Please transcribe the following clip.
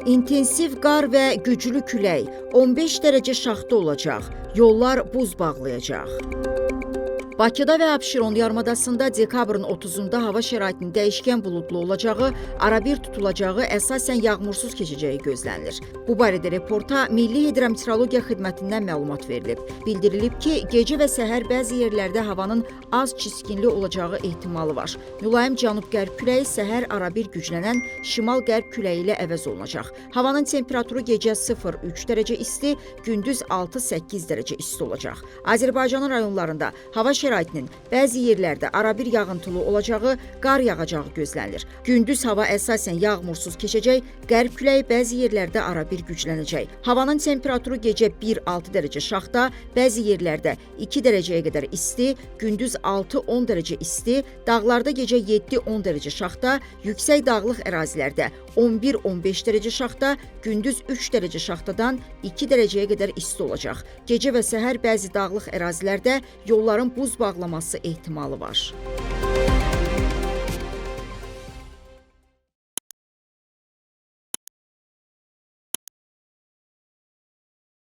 İntensiv qar və güclü külək, 15 dərəcə şaxta olacaq, yollar buz bağlayacaq. Bakıda və Abşeron yarımadasında dekabrın 30-da hava şəraitinin dəyişkən buludlu olacağı, arabir tutulacağı, əsasən yağmursuz keçəcəyi gözlənilir. Bu barədə reporta Milli Hidrometeorologiya Xidmətindən məlumat verilib. Bildirilib ki, gecə və səhər bəzi yerlərdə havanın az çiskinli olacağı ehtimalı var. Mülayim cənub-qərb küləyi səhər arabir güclənən şimal-qərb küləyi ilə əvəz olunacaq. Havanın temperaturu gecə 0-3 dərəcə isti, gündüz 6-8 dərəcə isti olacaq. Azərbaycanın rayonlarında hava şəraitinin bəzi yerlərdə arabir yağıntılı olacağı, qar yağacağı gözlənilir. Gündüz hava əsasən yağmursuz keçəcək, qərb küləyi bəzi yerlərdə arabir güclənəcək. Havanın temperaturu gecə 1-6 dərəcə şaxta, bəzi yerlərdə 2 dərəcəyə qədər isti, gündüz 6-10 dərəcə isti, dağlarda gecə 7-10 dərəcə şaxta, yüksək dağlıq ərazilərdə 11-15 dərəcə şaxta, gündüz 3 dərəcə şaxtadan 2 dərəcəyə qədər isti olacaq. Gecə və səhər bəzi dağlıq ərazilərdə yolların buz bağlaması ehtimalı var.